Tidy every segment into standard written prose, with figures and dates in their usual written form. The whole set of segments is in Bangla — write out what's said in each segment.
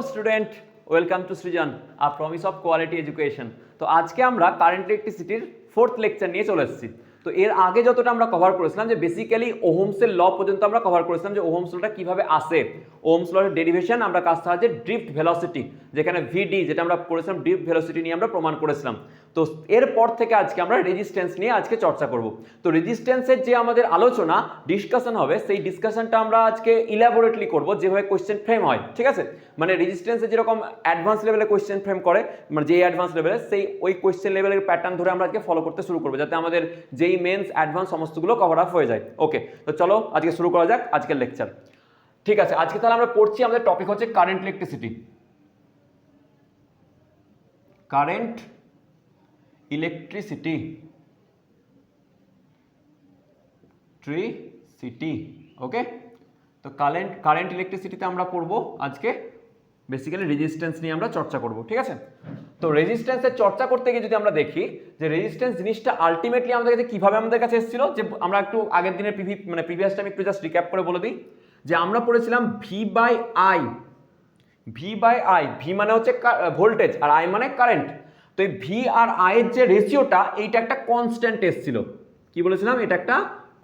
Student, welcome to Srijan, a promise of quality education. তো আজকে আমরা কারেন্ট ইলেকট্রিসিটির 4th লেকচার নিয়ে চলে এসেছি। তো এর আগে যতটা আমরা কভার করেছিলাম যে বেসিক্যালি ওহমসের ল পর্যন্ত আমরা কভার করেছিলাম যে ওহমস লটা কিভাবে আসে, ওহমস লর ডেরিভেশন আমরা কাজ সাহায্যে ড্রিফট ভেলোসিটি, যেখানে ভিডি যেটা আমরা পড়েছিলাম ড্রিফট ভেলোসিটি নিয়ে আমরা প্রমাণ করেছিলাম। তো এরপর থেকে আজকে আমরা রেজিস্ট্যান্স নিয়ে আজকে চর্চা করব। তো রেজিস্ট্যান্সের যে আমাদের আলোচনা ডিসকাশন হবে, সেই ডিসকাশনটা আমরা আজকে ইলাবোরেটলি করব যেভাবে কোয়েশ্চেন ফ্রেম হয়, ঠিক আছে? মানে রেজিস্ট্যান্সে যেরকম অ্যাডভান্স লেভেলে কোয়েশ্চেন ফ্রেম করে, মানে যেই অ্যাডভান্স লেভেলে সেই ওই কোয়েশ্চেন লেভেলের প্যাটার্ন ধরে আমরা আজকে ফলো করতে শুরু করবো, যাতে আমাদের যেই মেন্স অ্যাডভান্স সমস্তগুলো কভার আপ হয়ে যায়। ওকে, তো চলো আজকে শুরু করা যাক আজকের লেকচার। ঠিক আছে, আজকে তাহলে আমরা পড়ছি, আমাদের টপিক হচ্ছে কারেন্ট ইলেকট্রিসিটি। কারেন্ট ইলেকট্রিসিটি ওকে। তো কারেন্ট ইলেকট্রিসিটিতে আমরা পড়বো আজকে বেসিক্যালি রেজিস্ট্যান্স নিয়ে আমরা চর্চা করব, ঠিক আছে? তো রেজিস্ট্যান্সের চর্চা করতে গিয়ে যদি আমরা দেখি যে রেজিস্ট্যান্স জিনিসটা আলটিমেটলি আমাদের কাছে কিভাবে আমাদের কাছে এসেছিল, যে আমরা একটু আগের দিনের প্রিভিয়াস টাইম একটু জাস্ট রিক্যাপ করে বলে দিই যে আমরা পড়েছিলাম ভি বাই আই। ভি মানে হচ্ছে ভোল্টেজ আর আই মানে কারেন্ট। তো এই ভি আর আই এর যে রেশিওটা, এইটা একটা কনস্ট্যান্ট এসেছিল। কি বলেছিলাম? এটা একটা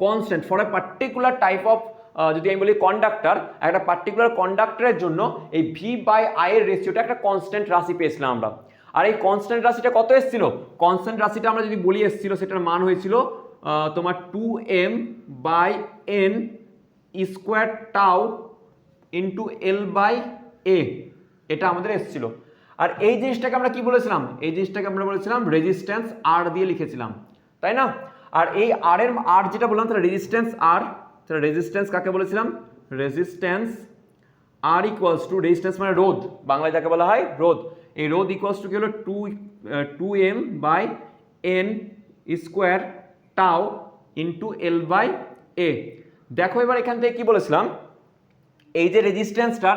constant for a particular type of, যদি আমি বলি কন্ডাক্টর, একটা পার্টিকুলার কন্ডাক্টরের জন্য এই ভি বাই আই এর রেশিওটা একটা কনস্ট্যান্ট রাশি পেয়েছিলাম আমরা। আর এই কনস্ট্যান্ট রাশিটা কত এসেছিল? কনস্ট্যান্ট রাশিটা আমরা যদি বলি এসেছিল, সেটার মান হয়েছিল তোমার 2m by n square tau into L by A, এটা আমাদের এসেছিল। আর এই জিনিসটাকে আমরা কি বলেছিলাম? এই জিনিসটাকে আমরা বলেছিলাম রেজিস্ট্যান্স আর দিয়ে লিখেছিলাম, তাই না? আর এই আর এর আর যেটা বললাম তাহলে রেজিস্ট্যান্স আর, তাহলে রেজিস্ট্যান্স কাকে বলেছিলাম? রেজিস্ট্যান্স আর ইকুয়ালস টু, রেজিস্ট্যান্স মানে রোধ, বাংলায় যাকে বলা হয় রোধ। এই রোধ ইকুয়ালস টু কি হলো? 2m by n square tau into L by A. দেখো এবার এখান থেকে কি বলেছিলাম, এই যে রেজিস্ট্যান্সটা,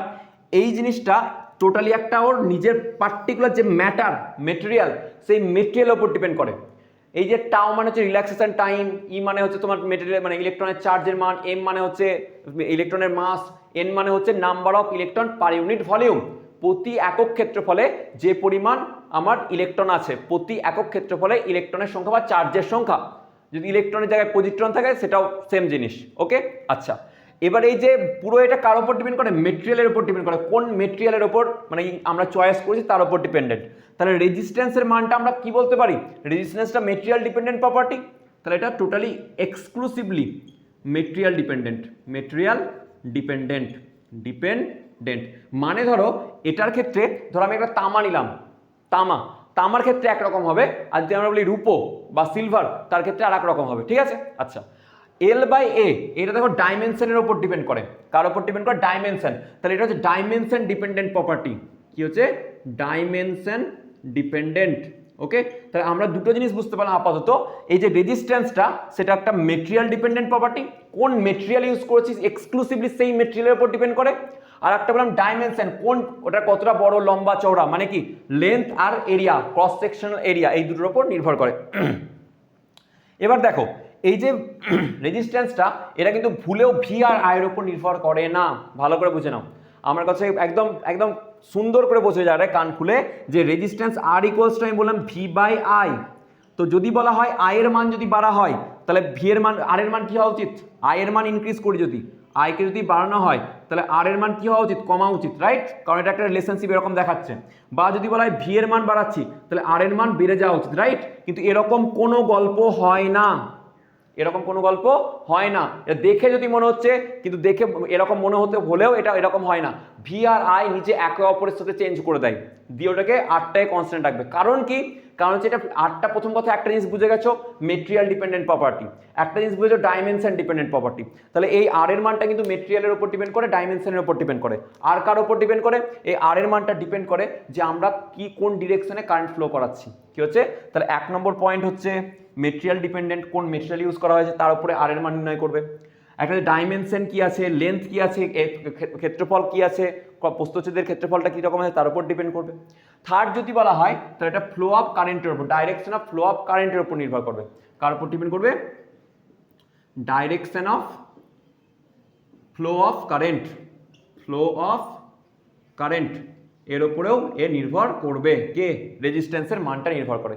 এই জিনিসটা টোটালি একটা ওর নিজের পার্টিকুলার যে মেটেরিয়াল, সেই মেটেরিয়ালের উপর ডিপেন্ড করে। এই যে টাউ মানে হচ্ছে রিল্যাক্সেশন টাইম, ই মানে হচ্ছে তোমার মেটেরিয়াল মানে ইলেকট্রনের চার্জের মান, এম মানে হচ্ছে ইলেকট্রনের মাস, এন মানে হচ্ছে number of electron per unit volume. প্রতি একক ক্ষেত্রফলে যে পরিমাণ আমার ইলেকট্রন আছে, প্রতি একক ক্ষেত্রফলে ইলেকট্রনের সংখ্যা বা চার্জের সংখ্যা। যদি ইলেকট্রনের জায়গায় পজিট্রন থাকে সেটাও সেম জিনিস। ওকে, আচ্ছা। এবার এই যে পুরো এটা কার উপর ডিপেন্ড করে? মেটেরিয়ালের উপর ডিপেন্ড করে। কোন মেটেরিয়ালের উপর মানে আমরা চয়েস করেছি তার উপর ডিপেন্ডেন্ট। তাহলে রেজিস্ট্যান্সের মানটা আমরা কি বলতে পারি? রেজিস্ট্যান্সটা মেটেরিয়াল ডিপেন্ডেন্ট প্রপার্টি, তাহলে এটা টোটালি এক্সক্লুসিভলি মেটেরিয়াল ডিপেন্ডেন্ট। মানে ধরো এটার ক্ষেত্রে ধরো আমি একটা তামা নিলাম, তামার ক্ষেত্রে একরকম হবে, আর যদি আমরা বলি রূপো বা সিলভার, তার ক্ষেত্রে আর এক রকম হবে, ঠিক আছে? আচ্ছা, এল বাই এ, এটা দেখো ডাইমেনশনের উপর ডিপেন্ড করে। কার উপর ডিপেন্ড করে? ডাইমেনশন। তাহলে এটা হচ্ছে ডাইমেনশন ডিপেন্ডেন্ট প্রপার্টি। কি হচ্ছে? Dimension dependent. ওকে, তাহলে আমরা দুটো জিনিস বুঝতে পারলাম আপাতত। এই যে রেজিস্ট্যান্সটা, সেটা একটা মেটেরিয়াল ডিপেন্ডেন্ট প্রপার্টি, কোন মেটেরিয়াল ইউজ করেছিস এক্সক্লুসিভলি সেই মেটেরিয়ালের উপর ডিপেন্ড করে। আর একটা বললাম ডাইমেনশন, কোন ওটা কতটা বড় লম্বা চওড়া, মানে কি লেন্থ আর এরিয়া, ক্রস সেকশনাল এরিয়া, এই দুটোর উপর নির্ভর করে। এবার দেখো এই যে রেজিস্ট্যান্সটা, এটা কিন্তু ভুলেও ভি আর আই এর উপর নির্ভর করে না। ভালো করে বুঝে নাও, আমার কাছে একদম একদম সুন্দর করে বোঝা যায় কান খুলে, যে রেজিস্ট্যান্স আর ইকুয়ালস টু আমি বললাম ভি বাই আই। তো যদি বলা হয় আই এর মান যদি বাড়া হয়, তাহলে ভি এর মান, আর এর মান কি হওয়া উচিত? আই এর মান ইনক্রিজ করি, যদি আইকে যদি বাড়ানো হয় তাহলে আর এর মান কি হওয়া উচিত? কমা উচিত, রাইট? কারণ এটা একটা রিলেশনশিপ এরকম দেখাচ্ছে। বা যদি বলা হয় ভি এর মান বাড়াচ্ছি, তাহলে আর এর মান বেড়ে যাওয়া উচিত, রাইট? কিন্তু এরকম কোনো গল্প হয় না, এরকম কোনো গল্প হয় না। এটা দেখে যদি মনে হচ্ছে, কিন্তু দেখে এরকম মনে হতে হলেও এটা এরকম হয় না। ভি আর আই নিজে একে অপরের সাথে চেঞ্জ করে দেয়, দিয়ে ওটাকে আটটায় কনস্ট্যান্ট রাখবে। কারণ কি? কারণ হচ্ছে এটা আটটা, প্রথম কথা একটা জিনিস বুঝে গেছো মেটেরিয়াল ডিপেন্ডেন্ট প্রপার্টি, একটা জিনিস বুঝেছো ডাইমেনশন ডিপেন্ডেন্ট প্রপার্টি। তাহলে এই আর এর মানটা কিন্তু মেটেরিয়ালের উপর ডিপেন্ড করে, ডাইমেনশনের উপর ডিপেন্ড করে। আর কার উপর ডিপেন্ড করে? এই আর এর মানটা ডিপেন্ড করে যে আমরা কি কোন ডিরেকশনে কারেন্ট ফ্লো করাচ্ছি। কি হচ্ছে? তাহলে 1 নম্বর পয়েন্ট হচ্ছে মেটেরিয়াল ডিপেন্ডেন্ট, কোন মেটেরিয়াল ইউজ করা হয়েছে তার উপরে আর এর মান নির্ণয় করবে। একটা ডাইমেনশন কি আছে, লেন্থ কি আছে, ক্ষেত্রফল কি আছে, প্রস্থচ্ছেদের ক্ষেত্রফলটা কি রকম আছে তার উপর ডিপেন্ড করবে। থার্ড যদি বলা হয় তাহলে এটা ফ্লো অফ কারেন্টের উপর, ডাইরেকশন অফ ফ্লো অফ কারেন্টের উপর নির্ভর করবে। কার উপর ডিপেন্ড করবে? Direction of flow of current, এর ওপরেও এ নির্ভর করবে, কে? রেজিস্ট্যান্সের মানটা নির্ভর করে,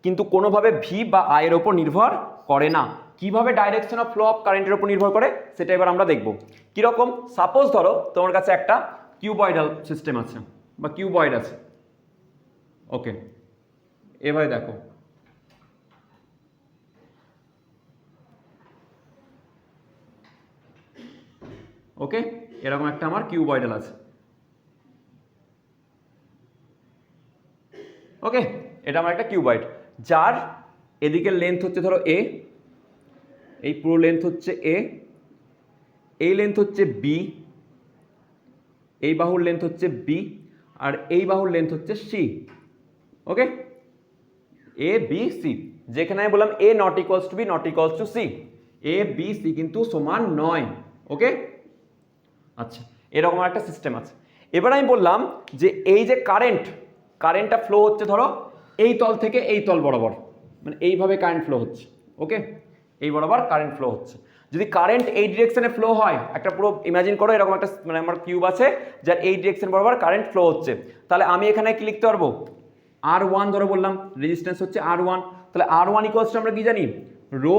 কিন্তু কোনোভাবে ভি বা আই এর ওপর নির্ভর করে না। কিভাবে ডাইরেকশন অফ ফ্লো অফ কারেন্টের উপর নির্ভর করে সেটা এবার আমরা দেখব। কিরকম? সাপোজ ধরো তোমার কাছে একটা কিউবয়েডাল সিস্টেম আছে বা কিউবয়েড আছে, ওকে, এবারে দেখো ওকে, এরকম একটা আমার কিউবয়েডাল আছে, ওকে, এটা আমার একটা কিউবয়েড, যার এদিকের লেন্থ হচ্ছে ধরো এ, এই পুরো লেন্থ হচ্ছে এ, এই লেন্থ হচ্ছে বি, এই বাহুর লেন্থ হচ্ছে বি, আর এই বাহুর লেন্থ হচ্ছে C, okay, A B C. যেখানে আমি বললাম A not equals to B not equals to C, A B C কিন্তু সমান নয়, ওকে। আচ্ছা, এরকম একটা সিস্টেম আছে। এবার আমি বললাম যে এই যে কারেন্টটা ফ্লো হচ্ছে ধরো এই তল থেকে এই তল বরাবর, মানে এইভাবে কারেন্ট ফ্লো হচ্ছে, ওকে, এই বরাবর কারেন্ট ফ্লো হচ্ছে। যদি কারেন্ট এই ডিরেকশনে ফ্লো হয়, একটা পুরো ইমাজিন করো এরকম একটা মানে আমার কিউব আছে যার এই ডিরেকশন বরাবর কারেন্ট ফ্লো হচ্ছে, তাহলে আমি এখানে কি লিখতে পারবো? R1 ধরো বললাম, রেজিস্ট্যান্স হচ্ছে R1, তাহলে R1 ইকুয়ালস টু আমরা কি জানি? রো,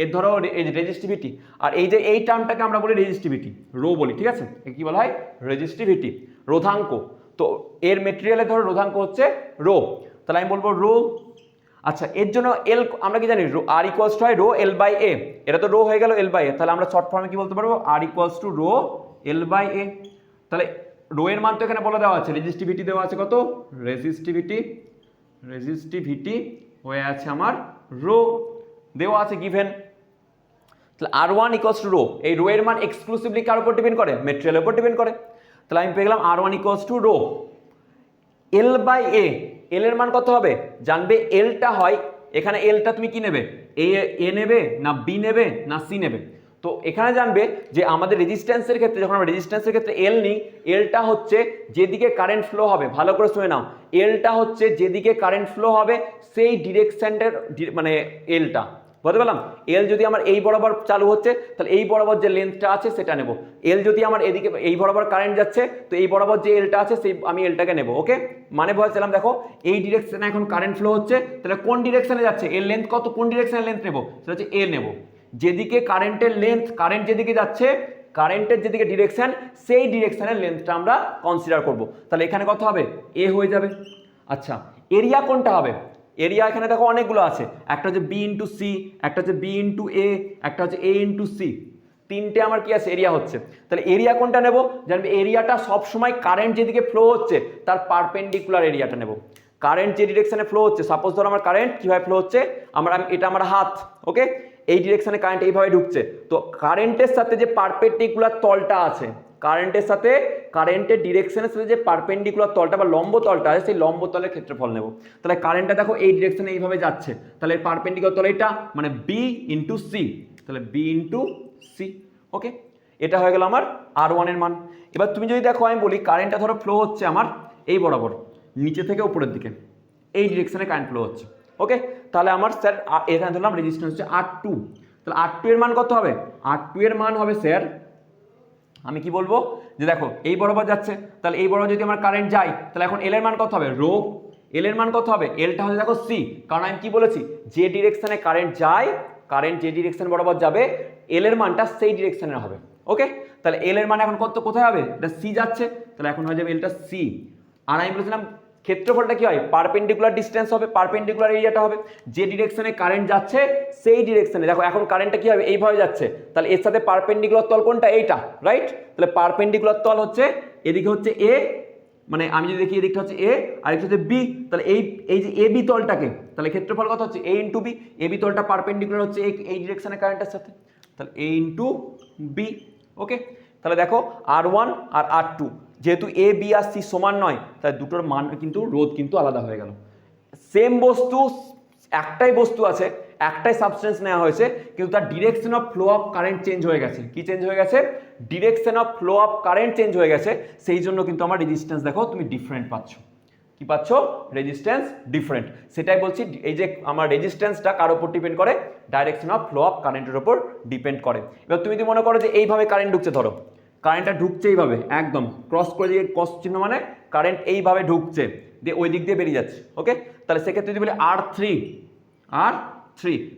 এর ধরো রেজিস্টিভিটি, আর এই যে এই টার্মটাকে আমরা বলি রেজিস্টিভিটি, রো বলি, ঠিক আছে, কি বলা হয়? রেজিস্টিভিটি, রোধাঙ্ক। তো এর মেটেরিয়ালে ধরো রোধাঙ্ক হচ্ছে রো, তাহলে আমি বলবো রো। আচ্ছা, এর জন্য এল আমরা কি জানি? আর ইকুয়ালস টু হয় রো এল বাই এ, এটা তো রো হয়ে গেল এল বাই এ, তাহলে আমরা শর্ট ফর্মে কি বলতে পারবো? R equals to rho L by A. তাহলে রো এর মান তো এখানে বলে দেওয়া আছে, রেজিস্টিভিটি দেওয়া আছে কত? রেজিস্টিভিটি হয়ে আছে আমার রো, দেওয়া আছে গিভেন। তাহলে R1 ইকুয়ালস টু রো, এই রো এর মান এক্সক্লুসিভলি কার উপর ডিপেন্ড করে? মেটেরিয়ালের উপর ডিপেন্ড করে। তাহলে আমি পেয়ে গেলাম R1 equals to rho L by A. L এর মান কত হবে? জানবে এলটা হয়, এখানে এলটা তুমি কি নেবে? এ নেবে না বি নেবে না সি নেবে? তো এখানে জানবে যে আমাদের রেজিস্ট্যান্সের ক্ষেত্রে, যখন আমরা রেজিস্ট্যান্সের ক্ষেত্রে এল নিই, এলটা হচ্ছে যেদিকে কারেন্ট ফ্লো হবে, ভালো করে শুনে নাও, এলটা হচ্ছে যেদিকে কারেন্ট ফ্লো হবে সেই ডিরেকশনটার মানে এলটা, বুঝতে পারলাম? এল যদি আমার এই বরাবর চালু হচ্ছে, তাহলে এই বরাবর যে লেন্থটা আছে সেটা নেব। এল যদি আমার এদিকে এই বরাবর কারেন্ট যাচ্ছে, তো এই বরাবর যে এলটা আছে সেই আমি এলটাকে নেব, ওকে। মানে বলছিলাম দেখো এই ডিরেকশনে এখন কারেন্ট ফ্লো হচ্ছে, তাহলে কোন ডিরেকশনে যাচ্ছে? এর লেন্থ কত? কোন ডিরেকশনে লেন্থ নেব? সেটা হচ্ছে এ নেব। যেদিকে কারেন্টের লেন্থ, কারেন্ট যেদিকে যাচ্ছে, কারেন্টের যেদিকে ডিরেকশন, সেই ডিরেকশনের লেন্থটা আমরা কনসিডার করব। তাহলে এখানে কত হবে? এ হয়ে যাবে। আচ্ছা, এরিয়া কোনটা হবে? এরিয়া এখানে দেখো অনেকগুলো আছে, একটা হচ্ছে বি ইন্টু সি, একটা হচ্ছে বি ইন্টু এ, একটা হচ্ছে এ ইন্টু সি, তিনটে আমার কি আছে? এরিয়া হচ্ছে। তাহলে এরিয়া কোনটা নেব? জানবে এরিয়াটা সবসময় কারেন্ট যেদিকে ফ্লো হচ্ছে তার পারপেন্ডিকুলার এরিয়াটা নেব। কারেন্ট যে ডিরেকশনে ফ্লো হচ্ছে, সাপোজ ধরো আমার কারেন্ট কিভাবে ফ্লো হচ্ছে, এটা আমার হাত, ওকে, এই ডিরেকশনে কারেন্ট এইভাবে ঢুকছে, তো কারেন্টের সাথে যে পারপেন্ডিকুলার তলটা আছে, কারেন্টের সাথে, কারেন্টের ডিরেকশনের সাথে যে পারপেন্ডিকুলার তলটা বা লম্ব তলটা আছে, সেই লম্ব তলের ক্ষেত্রফল নেব। তাহলে কারেন্টটা দেখো এই ডিরেকশনে এইভাবে যাচ্ছে, তাহলে পারপেন্ডিকুলার তল এটা, মানে বি ইন্টু সি, তাহলে বি ইন্টু সি, ওকে। এটা হয়ে গেল আমার R1 এর মান। এবার তুমি যদি দেখো, আমি বলি কারেন্টটা ধরো ফ্লো হচ্ছে আমার এই বরাবর, নিচে থেকে উপরের দিকে, এই ডিরেকশনে কারেন্ট ফ্লো হচ্ছে, ওকে। তাহলে আমার স্যার এখানে ধরলাম রেজিস্ট্যান্স হচ্ছে R2, তাহলে R2 এর মান কত হবে? R2 এর মান হবে স্যার, আমি কি বলবো যে দেখো এই বরাবর যাচ্ছে, তাহলে এই বরাবর যদি আমার কারেন্ট যায়, তাহলে এখন এল এর মান কত হবে? রো। এল এর মান কত হবে? এলটা হচ্ছে দেখো সি, কারণ আমি কি বলেছি, যে ডিরেকশনে কারেন্ট যায়, কারেন্ট যে ডিরেকশন বরাবর যাবে, এল এর মানটা সেই ডিরেকশনের হবে, ওকে। তাহলে এল এর মান এখন কত, কোথায় হবে? এটা সি যাচ্ছে, তাহলে এখন হয়ে যাবে এলটা সি। আর আমি বলেছিলাম ক্ষেত্রফলটা কি হয়? পারপেন্ডিকুলার ডিসটেন্স হবে, পারপেন্ডিকুলার এরিয়াটা হবে, যে ডিরেকশনে কারেন্ট যাচ্ছে সেই ডিরেকশনে, দেখো এখন কারেন্টটা কি হবে? এইভাবে যাচ্ছে, তাহলে এর সাথে পারপেন্ডিকুলার তল কোনটা? এইটা, রাইট। তাহলে পারপেন্ডিকুলার তল হচ্ছে এদিকে হচ্ছে এ, মানে আমি যদি দেখি এদিকটা হচ্ছে এ আর একটা হচ্ছে বি, তাহলে এই যে এ বি তলটাকে, তাহলে ক্ষেত্রফল কত হচ্ছে? এ into B. A B তলটা perpendicular হচ্ছে এই ডিরেকশনে কারেন্টের সাথে, তাহলে এ ইন্টু বি, ওকে। তাহলে দেখো R1 আর R2, যেহেতু এ বি আর সি সমান নয়, তাই দুটোর মান কিন্তু, রোধ কিন্তু আলাদা হয়ে গেল। সেম বস্তু, একটাই বস্তু আছে, একটাই সাবস্টেন্স নেওয়া হয়েছে, কিন্তু তার direction of flow of current change হয়ে গেছে। কি চেঞ্জ হয়ে গেছে? Direction of flow of current change হয়ে গেছে, সেই জন্য কিন্তু আমার রেজিস্ট্যান্স দেখো তুমি ডিফারেন্ট পাচ্ছ। কি পাচ্ছ? Resistance different. সেটাই বলছি, এই যে আমার রেজিস্ট্যান্সটা কার উপর ডিপেন্ড করে? ডাইরেকশন অফ ফ্লো অফ কারেন্টের উপর ডিপেন্ড করে। এবার তুমি যদি মনে করো যে এইভাবে কারেন্ট ঢুকছে, ধরো কারেন্টটা ঢুকছে এইভাবে একদম ক্রস করে দিয়ে, ক্রস চিহ্ন মানে কারেন্ট এইভাবে ঢুকছে, দিয়ে ওই দিক দিয়ে বেরিয়ে যাচ্ছে। ওকে, তাহলে সেক্ষেত্রে যদি বলি R3,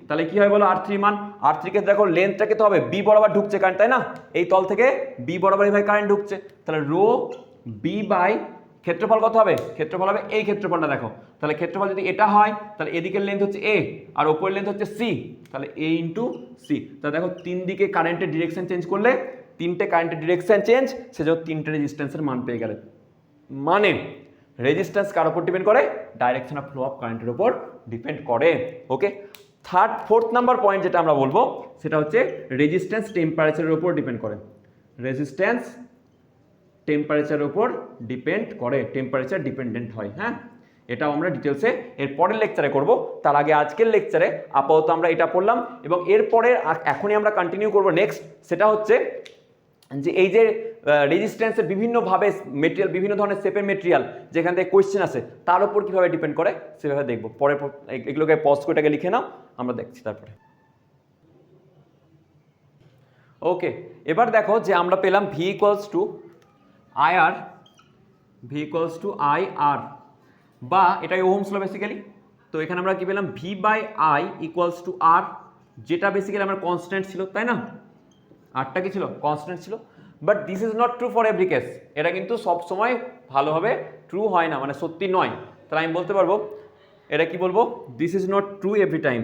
তাহলে কি হয় বলো? R3 মান, R3 কে দেখো লেন্থটাকে তো হবে, বি বরাবর ঢুকছে কারেন্ট, তাই না? এই তল থেকে বি বরাবর এইভাবে কারেন্ট ঢুকছে, তাহলে রো বি বাই ক্ষেত্রফল কত হবে? ক্ষেত্রফল হবে এই ক্ষেত্রফলটা দেখো, তাহলে ক্ষেত্রফল যদি এটা হয় তাহলে এদিকের লেন্থ হচ্ছে এ আর ওপরের লেন্থ হচ্ছে সি, তাহলে এ ইন্টু সি। তাহলে দেখো তিন দিকে কারেন্টের ডিরেকশন চেঞ্জ করলে তিনটে কারেন্টের ডিরেকশন চেঞ্জ, সেজন্য তিনটে রেজিস্ট্যান্সের মান পেয়ে গেলে। মানে রেজিস্ট্যান্স কার উপর ডিপেন্ড করে? ডাইরেকশন অফ ফ্লো অফ কারেন্টের উপর ডিপেন্ড করে। ওকে, ফোর্থ নাম্বার পয়েন্ট যেটা আমরা বলবো সেটা হচ্ছে রেজিস্ট্যান্স টেম্পারেচারের উপর ডিপেন্ড করে। রেজিস্ট্যান্স টেম্পারেচারের উপর ডিপেন্ড করে, টেম্পারেচার ডিপেন্ডেন্ট হয়। হ্যাঁ, এটাও আমরা ডিটেলসে এর পরের লেকচারে করব। তার আগে আজকের লেকচারে আপাতত আমরা এটা পড়লাম, এবং এরপরে এখনই আমরা কন্টিনিউ করব নেক্সট, সেটা হচ্ছে যে এই যে রেজিস্ট্যান্সের বিভিন্নভাবে মেটেরিয়াল, বিভিন্ন ধরনের শেপের মেটেরিয়াল যেখান থেকে কোয়েশ্চেন আসে তার উপর কীভাবে ডিপেন্ড করে সেভাবে দেখব। পরে এগুলোকে পজ করে লিখে নাও, আমরা দেখছি তারপরে। ওকে, এবার দেখো যে আমরা পেলাম V equals to IR, V equals to IR, বা এটাই ওহমস ল বেসিক্যালি। তো এখানে আমরা কি পেলাম? V by I equals to R, যেটা বেসিক্যালি আমার কনস্ট্যান্ট ছিল, তাই না? আরটা কি ছিল? কনস্ট্যান্ট ছিল। But this is not true for every case, এটা কিন্তু সব সময় ভালোভাবে ট্রু হয় না, মানে সত্যি নয়। তাহলে আমি বলতে পারবো, এটা কি বলবো? This is not true every time,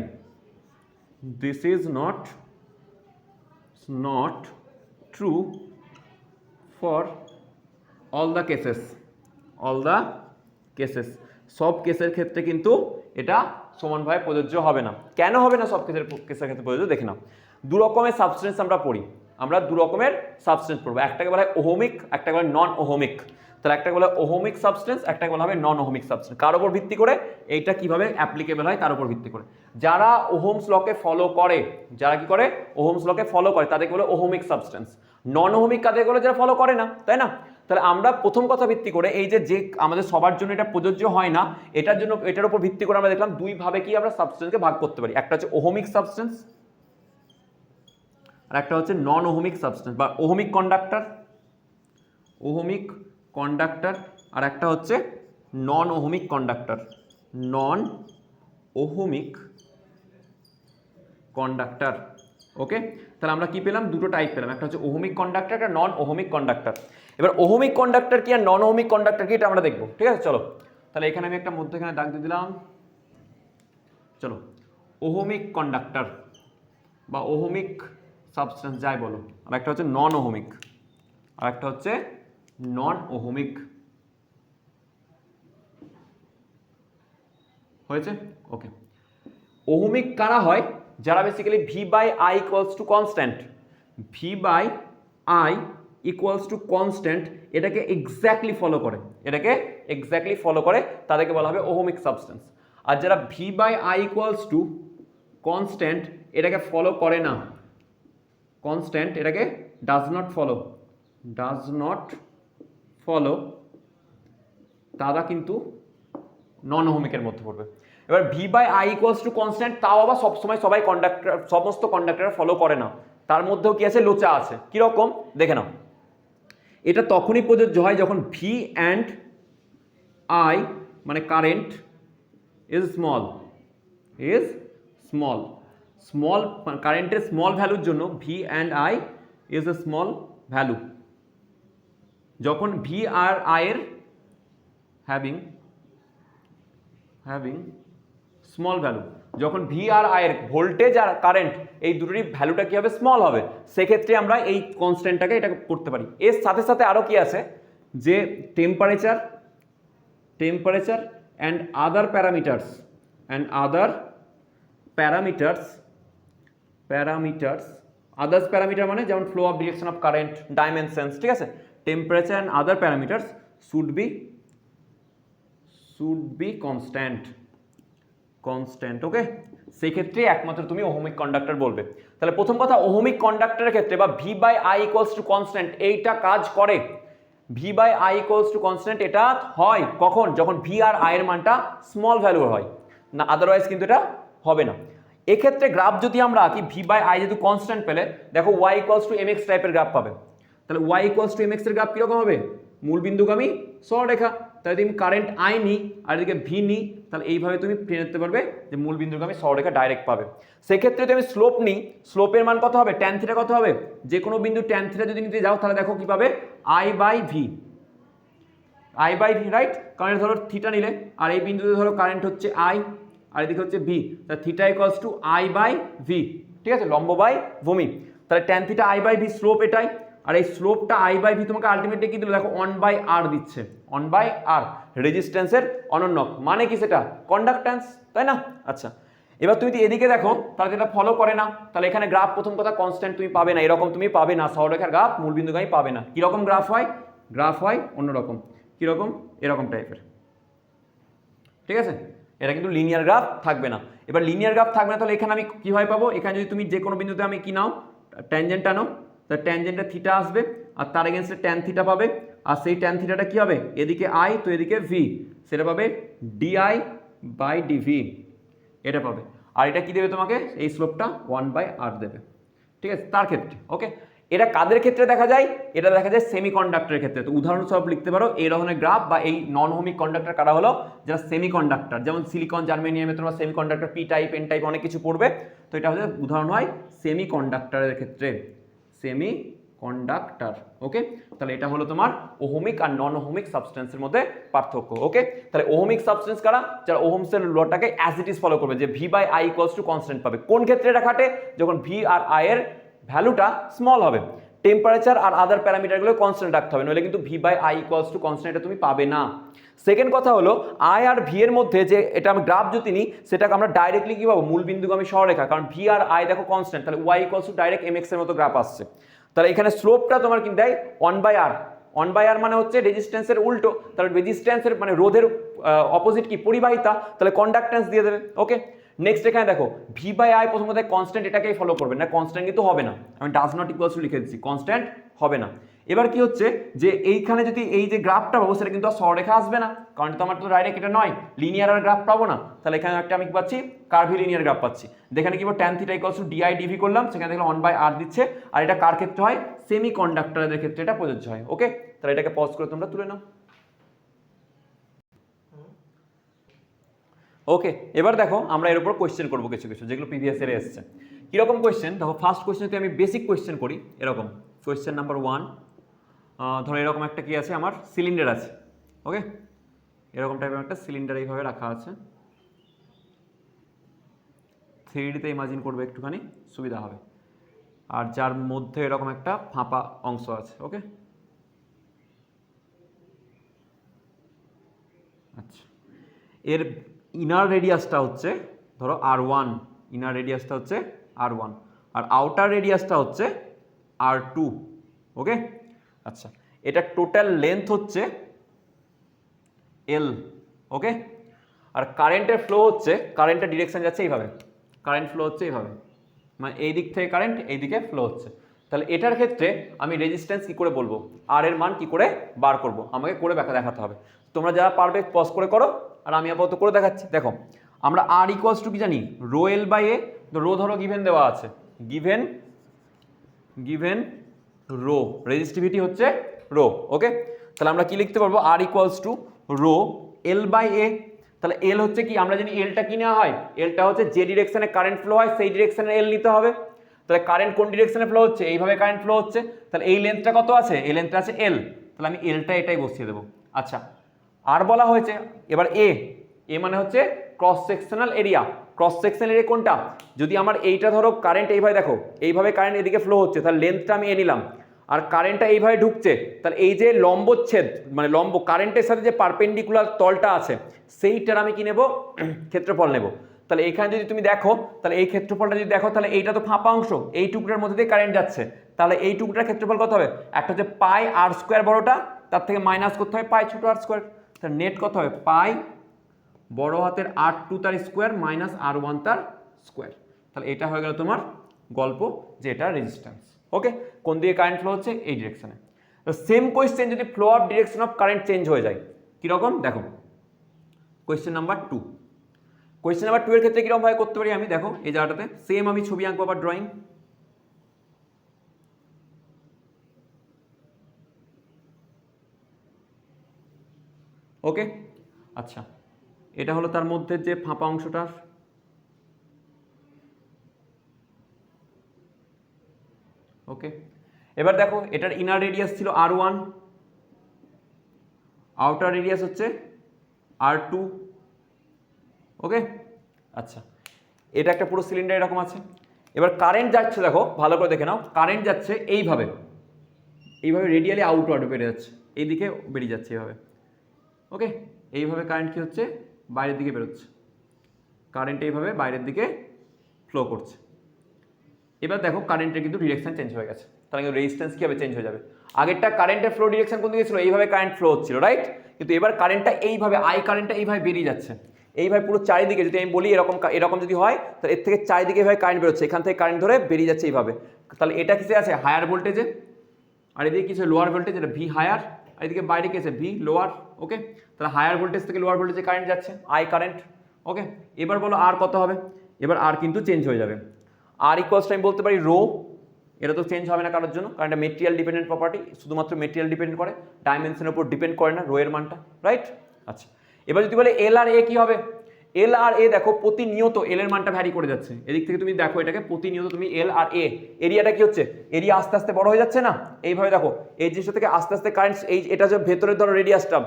this is not true for all the cases, সব কেসের ক্ষেত্রে কিন্তু এটা সমানভাবে প্রযোজ্য হবে না। কেন হবে না সব কেসের ক্ষেত্রে প্রযোজ্য? দেখে নাও, দু রকমের সাবস্টেন্স আমরা পড়ি, আমরা দু রকমের সাবস্টেন্স পড়বো, একটাকে বলা হয় ওহমিক, একটাকে বলা হয় নন ওহমিক। তাহলে একটাকে বলা হয় ওহমিক সাবস্টেন্স, একটাকে বলা হবে নন ওহমিক সাবস্টেন্স। কার উপর ভিত্তি করে? এইটা কিভাবে অ্যাপ্লিকেবল হয় তার উপর ভিত্তি করে। যারা ওহমস লকে ফলো করে, যারা কি করে? ওহমস লকে ফলো করে, তাদেরকে বলে ওহমিক সাবস্টেন্স। নন ওহমিক কাদেরকে বলে? যারা ফলো করে না, তাই না? তাহলে আমরা প্রথম কথা ভিত্তি করে এই যে আমাদের সবার জন্য এটা প্রযোজ্য হয় না, এটার জন্য এটার উপর ভিত্তি করে আমরা দেখলাম দুই ভাবে কি আমরা সাবস্টেন্সকে ভাগ করতে পারি। একটা হচ্ছে ওহমিক সাবস্টেন্স, আর একটা হচ্ছে নন ওহমিক সাবস্টেন্স বা ওহমিক কন্ডাক্টর, আর একটা হচ্ছে নন ওহমিক কন্ডাক্টর, ওকে, তাহলে আমরা কি পেলাম? দুটো টাইপ পেলাম, একটা হচ্ছে ওহমিক কন্ডাক্টর, একটা নন ওহমিক কন্ডাক্টর। এবার ওহমিক কন্ডাক্টর কি আর নন ওহমিক কন্ডাক্টর কি এটা আমরা দেখবো, ঠিক আছে? চলো, তাহলে এখানে আমি একটা মধ্যখানে দাগ দিয়ে দিলাম। চলো, ওহমিক কন্ডাক্টর বা ওহমিক সাবস্টেন্স যাই বলো, আর একটা হচ্ছে নন ওহমিক, আর একটা হচ্ছে নন ওহমিক। হয়েছে? ওকে, ওহমিক কারা হয়? যারা basically V by I equals to constant, V by I equals to constant, এটাকে এক্স্যাক্টলি ফলো করে, তাদেরকে বলা হবে ওহমিক সাবস্টেন্স। আর যারা V by I equals to constant এটাকে ফলো করে না, কনস্ট্যান্ট এটাকে ডাজ নট ফলো, তারা কিন্তু নন ওহমিকের মধ্যে পড়বে। এবার V by I equals to constant, তাও আবার সবসময় সমস্ত কন্ডাক্টর ফলো করে না, তার মধ্যেও কি আছে? লোচা আছে। কিরকম দেখে নাও, এটা তখনই প্রযোজ্য হয় যখন ভি অ্যান্ড আই মানে কারেন্ট ইজ স্মল, কারেন্টের স্মল ভ্যালুর জন্য V and I is a small value. যখন ভি আর আই এর হ্যাভিং স্মল ভ্যালু, যখন ভি আর আই এর ভোল্টেজ আর কারেন্ট এই দুটোরই ভ্যালুটা কি হবে? স্মল হবে। সেক্ষেত্রে আমরা এই কনস্ট্যান্টটাকে এটা করতে পারি। এর সাথে সাথে আরও কি আছে যে temperature and other parameters others parameter মানে যেমন flow of direction of current, dimensions, ঠিক আছে? Temperature and other parameters should be constant. Okay, সেই ক্ষেত্রে একমাত্র তুমি ওহমিক কন্ডাক্টর বলবে। তাহলে প্রথম কথা, ওহমিক কন্ডাক্টরের ক্ষেত্রে বা V by I equals to constant এইটা কাজ করে। V by I equals to constant এটা হয় কখন? যখন ভি আর আই এর মানটা স্মল ভ্যালু হয় না, আদারওয়াইজ কিন্তু এটা হবে না। এক্ষেত্রে গ্রাফ যদি আমরা আঁকি, ভি বাই আই যেহেতু কনস্ট্যান্ট পেলে, দেখো Y equals to M X টাইপের গ্রাফ পাবে। তাহলে Y equals to M X এর গ্রাফ কিরকম হবে? মূলবিন্দুগামী সরলরেখা। তাহলে তুমি কারেন্ট আই নিই আর এদিকে ভি নিই, তাহলে এইভাবে তুমি টেনে নিতে পারবে যে মূলবিন্দুগামী সরলরেখা ডাইরেক্ট পাবে। সেক্ষেত্রে যদি আমি স্লোপ নিই, স্লোপের মান কত হবে, ট্যান থিটা কত হবে, যে কোনো বিন্দু ট্যান থিটা যদি নিতে যাও তাহলে দেখো কি পাবে, I by V, I by V, right? কারণ এটা ধরো থিটা নিলে আর এই বিন্দুতে ধরো কারেন্ট হচ্ছে আই আর এদিকে হচ্ছে ভি, তাহলে theta equals to I by V, ঠিক আছে, লম্ব বাই ভূমি। তাহলে tan theta I by V, slope এটাই। আর এই স্লোপটা আই বাই ভি তোমাকে আলটিমেটলি কি দিল, দেখো 1/r দিচ্ছে, 1/r, রেজিস্ট্যান্সের অনন্যক, মানে কি সেটা কন্ডাক্ট্যান্স, তাই না? আচ্ছা, এবার তুমি যদি এদিকে দেখো তাহলে এটা ফলো করে না, তাহলে এখানে গ্রাফ প্রথম কথা কনস্ট্যান্ট তুমি পাবে না, এরকম তুমি পাবে না, সরলরেখার গ্রাফ মূলবিন্দুগামী পাবে না। কিরকম গ্রাফ হয়, গ্রাফ হয় অন্যরকম, কিরকম, এরকম টাইপের, ঠিক আছে? এটা কিন্তু লিনিয়ার গ্রাফ থাকবে না। এবার লিনিয়ার গ্রাফ থাকবে না, তাহলে এখানে আমি কিভাবে পাবো, এখানে যদি তুমি যে কোনো বিন্দুতে আমি কি নাও, ট্যানজেন্ট আনো, তাহলে ট্যানজেন্টটা থিটা আসবে আর তার এগেনস্টে ট্যান থিটা পাবে, আর সেই ট্যান থিটাটা কি হবে, এদিকে আই তো এদিকে ভি, সেটা পাবে ডিআই বাই ডিভি, এটা পাবে। আর এটা কি দেবে তোমাকে, এই স্লোপটা 1/r দেবে, ঠিক আছে, তার ক্ষেত্রে। ওকে, এটা কাদের ক্ষেত্রে দেখা যায়, এটা দেখা যায় সেমিকন্ডাক্টরের ক্ষেত্রে। তো উদাহরণস্বরূপ লিখতে পারো এই ধরনের গ্রাফ বা এই নন হোমিক কন্ডাক্টর কারা হলো, যারা সেমিকন্ডাক্টর, যেমন সিলিকন, জার্মেনিয়ামে তোমরা semiconductor P type, N type অনেক কিছু পড়বে। তো এটা হচ্ছে উদাহরণ হয় সেমিকন্ডাক্টরের ক্ষেত্রে, সেমিকন্ডাক্টর। ওকে, তাহলে এটা হলো তোমার ওহমিক আর নন ওহমিক সাবস্টেন্সের মধ্যে পার্থক্য। ওকে, তাহলে ওহমিক সাবস্টেন্স কারা, যারা ওহমসের লটাকে অ্যাজ ইট ইজ ফলো করবে, যে V by I equals to constant পাবে। কোন ক্ষেত্রে এটা খাটে, যখন ভি আর আই এর ভ্যালুটা স্মল হবে, টেম্পারেচার আর আদার প্যারামিটারগুলো কনস্ট্যান্ট রাখতে হবে, নইলে কিন্তু V by I equals to constant এটা তুমি পাবে না। সেকেন্ড কথা হলো আই আর ভি এর মধ্যে যে এটা আমি গ্রাফ যদি নিই, সেটাকে আমরা ডাইরেক্টলি কি পাবো, মূলবিন্দুগামী সরলরেখা, কারণ ভি আর আই দেখো কনস্ট্যান্ট, তাহলে Y equals to direct M X এর মতো গ্রাফ আসছে। তাহলে এখানে স্লোপটা তোমার কিন্তু দেয় 1/r, 1/r মানে হচ্ছে রেজিস্ট্যান্সের উল্টো, তাহলে রেজিস্ট্যান্সের মানে রোধের অপোজিট কি, পরিবাহিতা, তাহলে কন্ডাক্ট্যান্স দিয়ে দেবে। ওকে, নেক্সট এখানে দেখো ভি বাই আই প্রথম কথা কনস্ট্যান্ট, এটাকেই ফলো করবে না, কনস্ট্যান্ট কিন্তু হবে না, আমি ডাজ নট ইকুয়ালস টু লিখে দিচ্ছি, কনস্ট্যান্ট হবে না। এবার কি হচ্ছে যে এইখানে যদি এই যে গ্রাফটা পাবো সেটা কিন্তু আর সরলরেখা আসবে না, কারণ তো আমার তো ডাইরেক্ট এটা নয়, লিনিয়ার আর গ্রাফ পাবো না। তাহলে এখানে একটা আমি কি পাচ্ছি, কার্ভি লিনিয়ার গ্রাফ পাচ্ছি। যেখানে কি tan theta equals to dI dV করলাম, সেখানে দেখলাম 1/r দিচ্ছে। আর এটা কার ক্ষেত্রে হয়, সেমি কন্ডাক্টরদের ক্ষেত্রে এটা প্রযোজ্য হয়। ওকে, তাহলে এটাকে পজ করে তোমরা তুলে নাও। ওকে, এবার দেখো আমরা এর উপর কোয়েশ্চেন করবো কিছু কিছু, যেগুলো প্রিভিয়াস ইয়ারে এসছে। কিরকম কোয়েশ্চেন দেখো, ফার্স্ট কোয়েশ্চেন যদি আমি বেসিক কোয়েশ্চেন করি, এরকম কোয়েশ্চেন নাম্বার 1, ধরো এরকম একটা কি আছে, আমার সিলিন্ডার আছে। ওকে, এরকম টাইপের একটা সিলিন্ডার এইভাবে রাখা আছে, 3Dতে ইমাজিন করবে একটুখানি সুবিধা হবে, আর যার মধ্যে এরকম একটা ফাঁপা অংশ আছে। ওকে, আচ্ছা, এর ইনার রেডিয়াসটা হচ্ছে ধরো R1, ইনার রেডিয়াসটা হচ্ছে R1, আর আউটার রেডিয়াসটা হচ্ছে R2। ওকে, আচ্ছা, এটা টোটাল লেন্থ হচ্ছে L। ওকে, আর কারেন্টের ফ্লো হচ্ছে, কারেন্টের ডিরেকশন যাচ্ছে এইভাবে, কারেন্ট ফ্লো হচ্ছে এইভাবে, মানে এই দিক থেকে কারেন্ট এই দিকে ফ্লো হচ্ছে। তাহলে এটার ক্ষেত্রে আমি রেজিস্ট্যান্স কি করে বলবো, আর এর মান কি করে বার করব, আমাকে করে দেখাতে হবে। তোমরা যারা পারবে পজ করে করো, আর আমি আপাতত করে দেখাচ্ছি। দেখো আমরা আর ইকুয়ালস টু কি জানি, রো এল বাই এ, তো রো ধরো গিভেন দেওয়া আছে, গিভেন রো, রেজিস্টিভিটি হচ্ছে রো। ওকে, তাহলে আমরা কি লিখতে পারবো, R equals to rho L by A. তাহলে এল হচ্ছে কি, আমরা জানি এলটা কি নেওয়া হয়, এলটা হচ্ছে যে ডিরেকশনে কারেন্ট ফ্লো হয় সেই ডিরেকশনে এল নিতে হবে। তাহলে কারেন্ট কোন ডিরেকশনে ফ্লো হচ্ছে, এইভাবে কারেন্ট ফ্লো হচ্ছে, তাহলে এই লেন্থটা কত আছে, এই লেন্থটা আছে এল, তাহলে আমি এলটা এটাই বসিয়ে দেবো। আচ্ছা, আর বলা হয়েছে এবার এ মানে হচ্ছে cross sectional area. Cross sectional area কোনটা, যদি আমার এইটা ধরো কারেন্ট এইভাবে, দেখো এইভাবে কারেন্ট এদিকে ফ্লো হচ্ছে, তাহলে লেন্থটা আমি এ নিলাম, আর কারেন্টটা এইভাবে ঢুকছে, তাহলে এই যে লম্বচ্ছেদ মানে লম্ব কারেন্টের সাথে যে পারপেন্ডিকুলার তলটা আছে সেইটার আমি কি নেব, ক্ষেত্রফল নেব। তাহলে এখানে যদি তুমি দেখো, তাহলে এই ক্ষেত্রফলটা যদি দেখো, তাহলে এইটা তো ফাঁপা অংশ, এই টুকরার মধ্যে দিয়ে কারেন্ট যাচ্ছে, তাহলে এই টুকরার ক্ষেত্রফল কত হবে, একটা হচ্ছে পাই আর স্কোয়ার বড়টা, তার থেকে মাইনাস করতে হবে পাই ছোট আর স্কোয়ার, তাহলে নেট কত হবে, পাই বড় হাতের R2 তার স্কোয়ার মাইনাস R1 তার স্কোয়ার। তাহলে এটা হয়ে গেল তোমার গল্প, যে এটা রেজিস্ট্যান্স। ওকে, কোন দিকে কারেন্ট ফ্লো হচ্ছে, এই ডিরেকশনে। সেম কোয়েশ্চেন যদি flow of direction of current change হয়ে যায়, কিরকম দেখো, কোয়েশ্চেন নাম্বার 2, কোয়েশ্চেন নাম্বার 2 এর ক্ষেত্রে কিরকম ভাবে করতে পারি আমি, দেখো এই জায়গাটাতে সেম আমি ছবি আঁকবো, আবার ড্রয়িং। ওকে, আচ্ছা এটা হলো তার মধ্যে যে ফাঁপা অংশটার, ওকে। এবার দেখো এটার ইনার রেডিয়াস ছিল R1, আউটার রেডিয়াস হচ্ছে R2, ওকে। আচ্ছা এটা একটা পুরো সিলিন্ডার এরকম আছে। এবার কারেন্ট যাচ্ছে, দেখো ভালো করে দেখে নাও, কারেন্ট যাচ্ছে এইভাবে, এইভাবে রেডিয়ালি আউটওয়ার্ড বেরিয়ে যাচ্ছে, এইদিকে বেরিয়ে যাচ্ছে এইভাবে, ওকে। এইভাবে কারেন্ট কি হচ্ছে, বাইরের দিকে বেরোচ্ছে, কারেন্ট এইভাবে বাইরের দিকে ফ্লো করছে। এবার দেখো কারেন্টের কিন্তু ডিরেকশন চেঞ্জ হয়ে গেছে, তাহলে কিন্তু রেজিস্ট্যান্স কীভাবে চেঞ্জ হয়ে যাবে। আগেরটা কারেন্টের ফ্লো ডিরেকশন কোন দিকে ছিল, এইভাবে কারেন্ট ফ্লো হচ্ছিল, রাইট। কিন্তু এবার কারেন্টটা এইভাবে, আই কারেন্টটা এইভাবে বেরিয়ে যাচ্ছে, এইভাবে পুরো চারিদিকে। যদি আমি বলি এরকম এরকম যদি হয়, তাহলে এর থেকে চারিদিকে এইভাবে কারেন্ট বেরোচ্ছে, এখান থেকে কারেন্ট ধরে বেরিয়ে যাচ্ছে এইভাবে। তাহলে এটা কিসে আছে, হায়ার ভোল্টেজে, আর এদিকে কিছু লোয়ার ভোল্টেজ, এটা ভি হায়ার, আর এদিকে বাইরে কি আছে, ভি লোয়ার, ওকে। তাহলে হায়ার ভোল্টেজ থেকে লোয়ার ভোল্টেজে কারেন্ট যাচ্ছে, আই কারেন্ট, ওকে। এবার বলো আর কত হবে, এবার আর কিন্তু চেঞ্জ হয়ে যাবে। আর ইকুয়ালস আমি বলতে পারি রো, এটা তো চেঞ্জ হবে না কারোর জন্য, কারণ এটা মেটেরিয়াল ডিপেন্ডেন্ট প্রপার্টি, শুধুমাত্র মেটেরিয়াল ডিপেন্ড করে, ডাইমেনশনের উপর ডিপেন্ড করে না রো এর মানটা, রাইট। আচ্ছা এবার যদি বলে এল আর এ কি হবে, এল আর এ দেখো প্রতিনিয়ত এল এর মানটা ভ্যারি করে যাচ্ছে। এদিক থেকে তুমি দেখো এটাকে প্রতিনিয়ত তুমি এল আর এ, এরিয়াটা কি হচ্ছে, এরিয়া আস্তে আস্তে বড় হয়ে যাচ্ছে না, এইভাবে দেখো এই জিনিসটা থেকে আস্তে আস্তে কারেন্ট, এই এটা যে ভেতরে ধরো রেডিয়াসটা,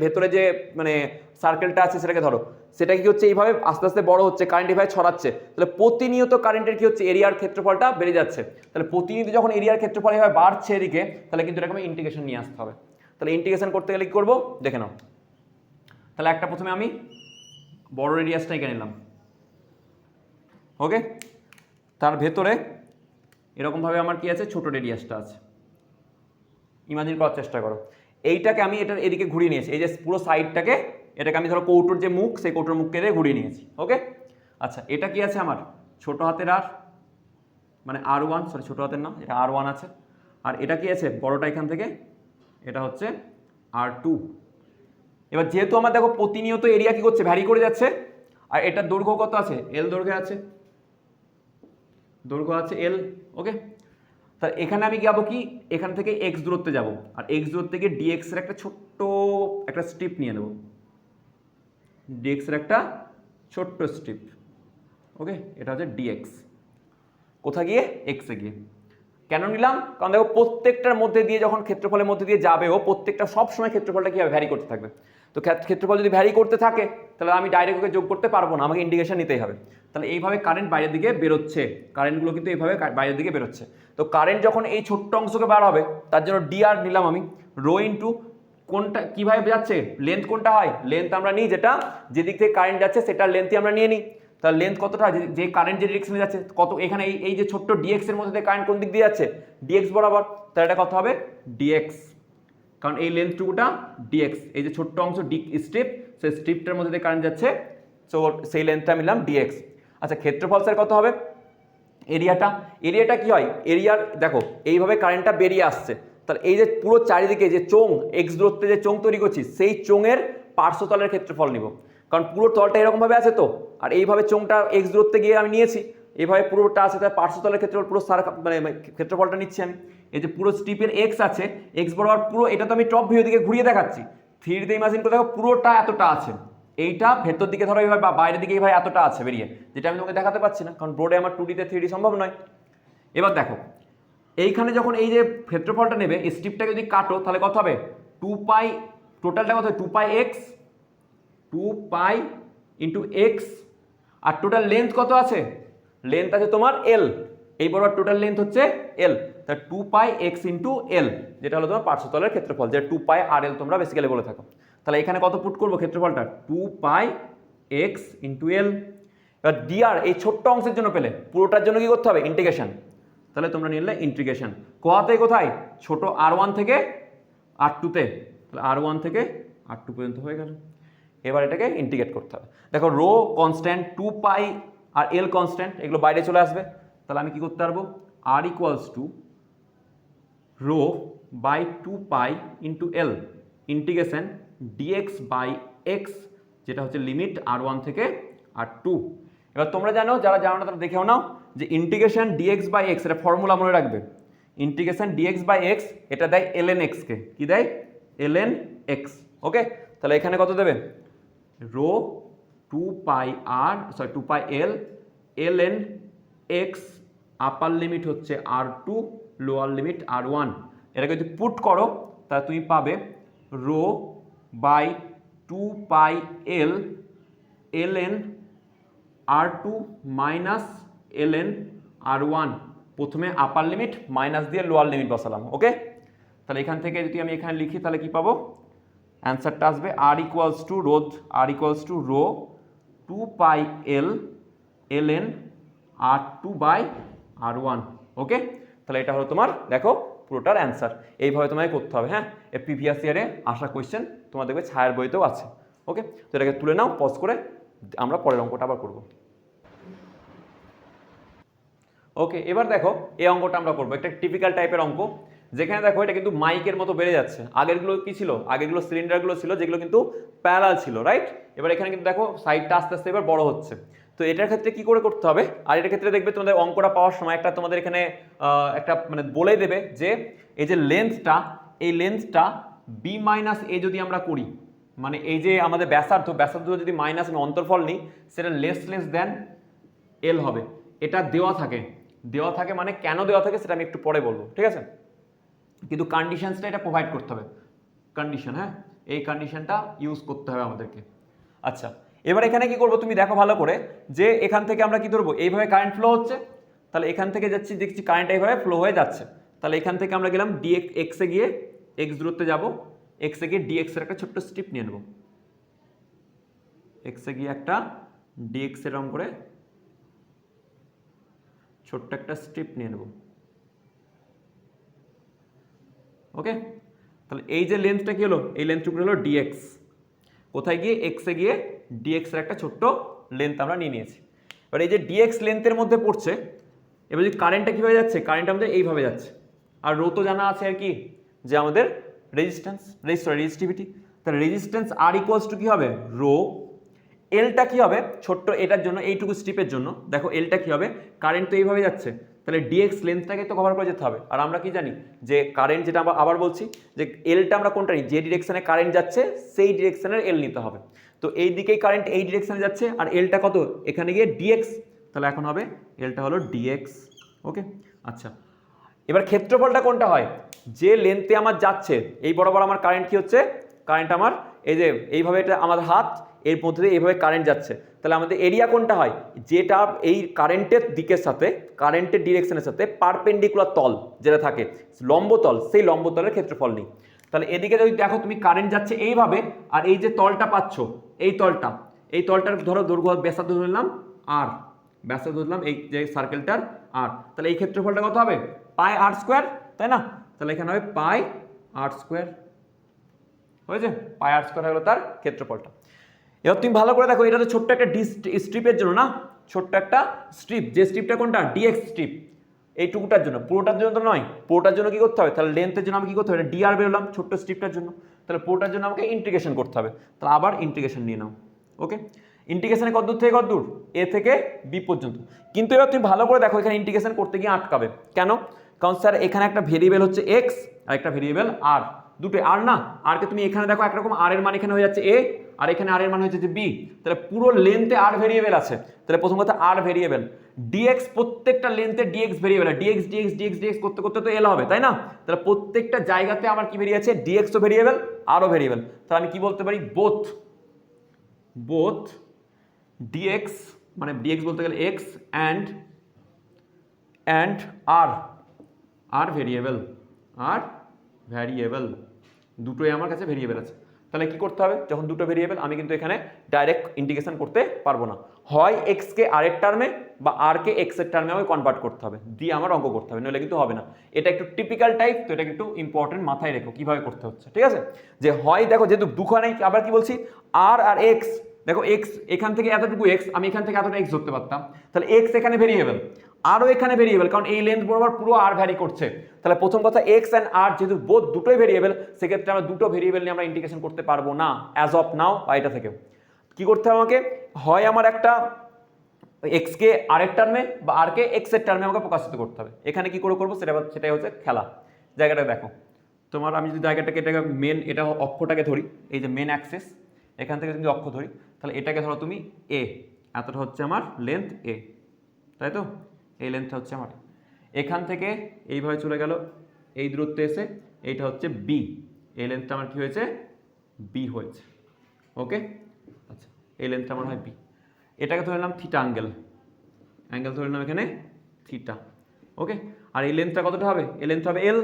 ভেতরে যে মানে সার্কেলটা আছে সেটাকে ধরো, সেটা কি হচ্ছে এইভাবে আস্তে আস্তে বড় হচ্ছে, কারেন্ট এইভাবে ছড়াচ্ছে। তাহলে প্রতিনিয়ত কারেন্টের কি হচ্ছে, এরিয়ার ক্ষেত্রফলটা বেড়ে যাচ্ছে। তাহলে প্রতিনিয়ত যখন এরিয়ার ক্ষেত্রফল এইভাবে বাড়ছে এদিকে, তাহলে কিন্তু এরকম ইন্টিগ্রেশন নিয়ে আসতে হবে। তাহলে ইন্টিগ্রেশন করতে গেলে কি করবো দেখে নাও। তাহলে একটা প্রথমে আমি বড় রেডিয়াসটা এঁকে নিলাম, ওকে। তার ভেতরে এরকমভাবে আমার কি আছে, ছোট রেডিয়াসটা আছে, ইমাজিন করার চেষ্টা করো। এইটাকে আমি এটার এদিকে ঘুরিয়ে নিয়েছি, এই যে পুরো সাইডটাকে, এটাকে আমি ধরো কৌটোর যে মুখ, সেই কৌটোর মুখকে ঘুরিয়ে নিয়েছি, ওকে। আচ্ছা এটা কি আছে আমার, ছোট হাতের আর, মানে R1, সরি ছোট হাতের না, এটা R1 আছে। আর এটা কি আছে, বড়টা এখান থেকে, এটা হচ্ছে R2। এবার যেহেতু আমার দেখো প্রতিনিয়ত এরিয়া কি করছে, ভ্যারি করে যাচ্ছে, আর এটার দৈর্ঘ্য কত আছে, এল দৈর্ঘ্য আছে, দৈর্ঘ্য আছে এল, ওকে। তাহলে এখানে আমি যাবো কি, এখান থেকে এক্স দূরত্বে যাব, আর এক্স দূরত্বে গিয়ে ডিএক্স এর একটা ছোট্ট একটা স্ট্রিপ নিয়ে নেব, ডিএক্স এর একটা ছোট্ট স্ট্রিপ, ওকে। এটা হচ্ছে ডিএক্স, কোথায় গিয়ে, এক্সে গিয়ে। কেন নিলাম, কারণ দেখো প্রত্যেকটার মধ্যে দিয়ে যখন ক্ষেত্রফলের মধ্যে দিয়ে যাবে, ও প্রত্যেকটা সবসময় ক্ষেত্রফলটা কি ভ্যারি করতে থাকবে। তো ক্ষেত্রফল যদি ভ্যারি করতে থাকে, তাহলে আমি ডাইরেক্ট ওকে যোগ করতে পারবো না, আমাকে ইন্টিগ্রেশন নিতেই হবে। তাহলে এইভাবে কারেন্ট বাইরের দিকে বেরোচ্ছে, কারেন্টগুলো কিন্তু এইভাবে বাইরের দিকে বেরোচ্ছে। তো কারেন্ট যখন এই ছোট্ট অংশকে বার হবে, তার জন্য ডিআর নিলাম আমি, রো ইন্টু কোনটা কিভাবে যাচ্ছে, লেন্থ কোনটা হয়, লেন্থ আমরা নিই যেটা, যেদিক থেকে কারেন্ট যাচ্ছে সেটার লেন্থই আমরা নিয়ে নিই। তাহলে লেন্থ কতটা, যে কারেন্ট যে ডিরেকশনে যাচ্ছে কত, এখানে এই যে ছোট্ট ডিএক্স এর মধ্যে দিয়ে কারেন্ট কোন দিক দিয়ে যাচ্ছে, ডিএক্স বরাবর, তাহলে এটা কত হবে ডিএক্স, কারণ এই লেন্থটুকুটা ডিএক্স, এই যে ছোট্ট অংশ ডি স্ট্রিপ, সেই স্ট্রিপটার মধ্যে দিয়ে কারেন্ট যাচ্ছে, সো সেই লেন্থটা নিলাম ডিএক্স। আচ্ছা ক্ষেত্রফল স্যার কত হবে, এরিয়াটা কি হয়, এরিয়ার দেখো এইভাবে কারেন্টটা বেরিয়ে আসছে, তাহলে এই যে পুরো চারিদিকে যে চোঙ, এক্স দূরত্বে যে চোঙ তৈরি করছি, সেই চোঙের পার্শ্বতলের ক্ষেত্রফল নিব, কারণ পুরো তলটা এরকমভাবে আছে তো, আর এইভাবে চোঙটা এক্স দূরত্বে গিয়ে আমি নিয়েছি, এইভাবে পুরোটা আছে, তার পার্শ্বতলের ক্ষেত্রফল পুরো মানে ক্ষেত্রফলটা নিচ্ছি আমি। এই যে পুরো স্ট্রিপের এক্স আছে, এক্স বরাবর পুরো, এটা তো আমি টপ ভিউ দিকে ঘুরিয়ে দেখাচ্ছি, 3D ইমাজিন করে দেখো পুরোটা এতটা আছে, এইটা ভেতর দিকে ধরো এইভাবে, বা বাইরের দিকে এইভাবে এতটা আছে বেরিয়ে, যেটা আমি তোমাকে দেখাতে পাচ্ছি না, কারণ বোর্ডে আমার 2D তে 3D সম্ভব নয়। এবার দেখো এইখানে যখন এই যে ক্ষেত্রফলটা নেবে, এই স্ট্রিপটাকে যদি কাটো, তাহলে কত হবে, 2 পাই, টোটালটা কত হবে, 2 পাই এক্স, 2 পাই ইন্টু এক্স, আর টোটাল লেন্থ কত আছে, লেন্থ আছে তোমার এল, এই বরাবর টোটাল লেন্থ হচ্ছে এল, তাহলে 2 পাই এক্স ইন্টু এল, যেটা হলো তোমার পার্শ্বতলের ক্ষেত্রফল, যেটা 2 পাই আর এল তোমরা বেসিক্যালি বলে থাকো। তাহলে এখানে কত পুট করবো ক্ষেত্রফলটা, 2 পাই এক্স ইন্টু এল। এবার ডিআর এই ছোট্ট অংশের জন্য পেলে, পুরোটার জন্য কি করতে হবে, ইন্টিগ্রেশন, তাহলে তোমরা নিলে ইন্টিগ্রেশন কোথায়, ছোট R1 থেকে R2 তে, তাহলে R1 থেকে R2 পর্যন্ত হয়ে গেল। এবার এটাকে ইন্টিগ্রেট করতে হবে, দেখো রো কনস্ট্যান্ট, 2 পাই আর এল কনস্ট্যান্ট, এগুলো বাইরে চলে আসবে, তাহলে আমি কি করতে পারবো, R equals to rho by 2 pi into L integration dx by x, যেটা হচ্ছে লিমিট R1 থেকে R2। এবার তোমরা জানো, যারা জানো না তারা দেখেও নাও, যে ইন্টিগ্রেশন ডিএক্স বাই এক্স, এটা ফর্মুলা মনে রাখবে, ইন্টিগ্রেশন ডিএক্স বাই এক্স, এটা দেয় ln x কে, কি দেয়, ln x, ওকে। তাহলে এখানে কত দেবে, rho 2πl ln x, upper limit হচ্ছে r2, লোয়ার লিমিট r1। এটাকে যদি পুট করো তাহলে তুমি পাবে rho by 2πl ln r2 minus ln r1। প্রথমে আপার লিমিট মাইনাস দিয়ে লোয়ার লিমিট বসালাম, ওকে। তাহলে এখান থেকে যদি আমি এখানে লিখি তাহলে কি পাবো, অ্যান্সারটা আসবে r equals to rho 2πl ln r2 by r1, okay. তাহলে এটা হলো তোমার, দেখো পুরোটার অ্যান্সার। এইভাবে তোমাকে করতে হবে, হ্যাঁ। এর প্রিভিয়াস ইয়ারে আসা কোয়েশ্চেন তোমার দেখবে ছায়ার বইতেও আছে, ওকে। তো এটাকে তুলে নাও, পজ করে আমরা পরের অঙ্কটা আবার করবো। ওকে, এবার দেখো এই অঙ্কটা আমরা করবো, একটা টিপিক্যাল টাইপের অঙ্ক, যেখানে দেখো এটা কিন্তু মাইকের মতো বেড়ে যাচ্ছে। আগেরগুলো কি ছিল, আগেরগুলো সিলিন্ডারগুলো ছিল যেগুলো কিন্তু প্যারালাল ছিল, রাইট। এবার এখানে কিন্তু দেখো সাইডটা আস্তে আস্তে এবার বড় হচ্ছে। তো এটার ক্ষেত্রে কি করে করতে হবে, আর এটার ক্ষেত্রে দেখবে তোমাদের অঙ্কটা পাওয়ার সময় একটা তোমাদের এখানে একটা মানে বলে দেবে যে এই যে লেন্থটা, এই লেন্থটা বি মাইনাস এ যদি আমরা করি, মানে এই যে আমাদের ব্যাসার্ধ যদি মাইনাস আমি অন্তর্ফল নিই, সেটা লেস দেন এল হবে। এটা দেওয়া থাকে মানে কেন দেওয়া থাকে সেটা আমি একটু পরে বলবো, ঠিক আছে। কিন্তু কন্ডিশনসটা এটা প্রোভাইড করতে হবে, কন্ডিশন, হ্যাঁ, এই কন্ডিশনটা ইউজ করতে হবে আমাদেরকে। আচ্ছা, এবার এখানে কি করব তুমি দেখো ভালো করে, যে এখান থেকে আমরা কি ধরবো, এইভাবে কারেন্ট ফ্লো হচ্ছে, তাহলে এখান থেকে যাচ্ছি, দেখছি কারেন্ট এইভাবে ফ্লো হয়ে যাচ্ছে। তাহলে এখান থেকে আমরা গেলাম এক্স এ গিয়ে এক্স দূরত্বে যাব, এক্স এ গিয়ে ডিএক্স এর একটা ছোট্ট স্ট্রিপ নিয়ে নেব, এক্স এ গিয়ে একটা ডিএক্স এর রকম করে ছোট্ট একটা স্ট্রিপ নিয়ে নেব, ওকে। তাহলে এই যে লেন্থটা কি হলো, এই লেন্থটুকু হলো ডিএক্স, কোথায় গিয়ে এক্সে গিয়ে ডিএক্স এর একটা ছোট্ট লেন্থ আমরা নিয়ে নিয়েছি। এবার এই যে ডিএক্স লেন্থের মধ্যে পড়ছে, এবার যদি কারেন্টটা কীভাবে যাচ্ছে, কারেন্ট আমাদের এইভাবে যাচ্ছে, আর রো তো জানা আছে আর কি, যে আমাদের রেজিস্টিভিটি। তাহলে রেজিস্ট্যান্স আর ইকুয়ালস টু কী হবে, রো, এলটা কী হবে ছোট্ট এটার জন্য, এইটুকু স্ট্রিপের জন্য দেখো এলটা কী হবে, কারেন্ট তো এইভাবে যাচ্ছে, তাহলে ডিএক্স লেন্থটাকে তো কভার করে যেতে হবে। আর আমরা কি জানি যে কারেন্ট, যেটা আমরা আবার বলছি যে এলটা আমরা কোনটা নিই, যে ডিরেকশনে কারেন্ট যাচ্ছে সেই ডিরেকশনের এল নিতে হবে। তো এই দিকেই কারেন্ট এই ডিরেকশনে যাচ্ছে, আর এলটা কত, এখানে গিয়ে ডিএক্স, তাহলে এখন হবে এলটা হলো ডিএক্স, ওকে। আচ্ছা, এবার ক্ষেত্রফলটা কোনটা হয়, যে লেন্থে আমার যাচ্ছে এই বরাবর আমার কারেন্ট কি হচ্ছে, কারেন্ট আমার এই যে এইভাবে, এটা আমার হাত, এর মধ্যে দিয়ে এইভাবে কারেন্ট যাচ্ছে, তাহলে আমাদের এরিয়া কোনটা হয়, যেটা এই কারেন্টের দিকের সাথে, কারেন্টের ডিরেকশনের সাথে পারপেন্ডিকুলার তল যেটা থাকে, লম্বতল, সেই লম্বতলের ক্ষেত্রফল নিই। তাহলে এদিকে যদি দেখো তুমি কারেন্ট যাচ্ছে এইভাবে, আর এই যে তলটা পাচ্ছ, এই তলটার ধরো দৈর্ঘ্য ব্যাসার্ধ ধরলাম আর, ব্যাসার্ধ ধরলাম এই যে সার্কেলটার আর, তাহলে এই ক্ষেত্রফলটা কত হবে, পাই আর স্কোয়ার, তাই না। তাহলে এখানে হবে পাই আর স্কোয়ার, হয়েছে, পাই আর স্কোয়ার হলো তার ক্ষেত্রফলটা। এবার তুমি ভালো করে দেখো, এটা তো ছোট্ট একটা স্ট্রিপের জন্য না, ছোট্ট একটা স্ট্রিপ, যে স্ট্রিপটা কোনটা, ডিএক্স স্ট্রিপ, এইটুকুটার জন্য, পুরোটার জন্য তো নয়, পুরোটার জন্য কি করতে হবে, তাহলে লেন্থের জন্য আমি কি করতে হবে, ডিআর বেরোলাম ছোট্ট স্ট্রিপটার জন্য, তাহলে পুরোটার জন্য আমাকে ইন্টিগ্রেশন করতে হবে। তাহলে আবার ইন্টিগ্রেশন নিয়ে নাও, ওকে। ইন্টিগ্রেশনে কত দূর থেকে কত দূর, এ থেকে বি পর্যন্ত। কিন্তু এবার তুমি ভালো করে দেখো, এখানে ইন্টিগ্রেশন করতে গিয়ে আটকাবে কেন, কারণ স্যার এখানে একটা ভেরিয়েবল হচ্ছে এক্স আর একটা ভেরিয়েবল আর, দুটো আর না, আরকে তুমি এখানে দেখো একরকম, আর এর মান এখানে হয়ে যাচ্ছে এ, আর এখানে আর এর মান হচ্ছে যে বি, তাহলে পুরো লেন্থে আর ভেরিয়েবল আছে। তাহলে প্রথম কথা আর ভেরিয়েবল, ডিএক্স প্রত্যেকটা লেন্থে dx variable, dx dx dx dx করতে করতে তো এল হবে, তাই না। তাহলে প্রত্যেকটা জায়গাতে আমার কি বেরিয়েছে, ডিএক্সও ভেরিয়েবল আরও ভেরিয়েবল। তাহলে আমি কি বলতে পারি, বোথ ডিএক্স, মানে ডিএক্স বলতে গেলে এক্স অ্যান্ড আর ভ্যারিয়েবল, দুটোই আমার কাছে ভেরিয়েবল আছে। তাহলে কি করতে হবে, যখন দুটো ভেরিয়েবল, আমি কিন্তু এখানে ডাইরেক্ট ইন্টিগ্রেশন করতে পারবো না, হয় এক্স কে আর এর টার্মে বা আর কে এক্স এর টার্মে আমাকে কনভার্ট করতে হবে, দিয়ে আমার অঙ্ক করতে হবে, নইলে কিন্তু হবে না। এটা একটু টিপিক্যাল টাইপ, তো এটা একটু ইম্পর্টেন্ট, মাথায় রেখো কিভাবে করতে হচ্ছে, ঠিক আছে। যে হয় দেখো, যেহেতু দুঃখ নেই, আবার কি বলছি, আর এক্স, দেখো এক্স এখান থেকে এতটুকু এক্স, আমি এখান থেকে এতটা এক্স ধরতে পারতাম, তাহলে এক্স এখানে ভেরিয়েবল, আরও এখানে ভেরিয়েবল, কারণ এই লেন্থ বরাবর পুরো আর ভ্যারি করছে। তাহলে প্রথম কথা, এক্স অ্যান্ড আর যেহেতু বোথ দুটোই ভেরিয়েবল, সেক্ষেত্রে আমরা দুটো ভেরিয়েবল নিয়ে আমরা ইন্টিগ্রেশন করতে পারবো না অ্যাজ অফ নাও, বা এটা থেকেও কি করতে হবে আমাকে, হয় আমার একটা এক্স কে আর এর টার্মে বা আর কে এক্স এর টার্মে আমাকে প্রকাশিত করতে হবে। এখানে কি করে করবো সেটাই হচ্ছে খেলা, জায়গাটা দেখো, তোমার আমি যদি জায়গাটাকে এটাকে মেন এটা অক্ষটাকে ধরি, এই যে মেন অ্যাক্সিস, এখান থেকে যদি অক্ষ ধরি তাহলে এটাকে ধরো তুমি এ, এতটা হচ্ছে আমার লেন্থ এ, তাই তো? এই লেন্থটা হচ্ছে আমার, এখান থেকে এইভাবে চলে গেল এই দূরত্বে এসে এইটা হচ্ছে বি, এই লেন্থটা আমার কি হয়েছে? বি হয়েছে। ওকে, আচ্ছা এই লেন্থটা আমার হয় বি, এটাকে ধরে নিলাম থিটা অ্যাঙ্গেল, অ্যাঙ্গেল ধরে নিলাম এখানে থিটা। ওকে, আর এই লেন্থটা কতটা হবে? এই লেন্থ হবে এল,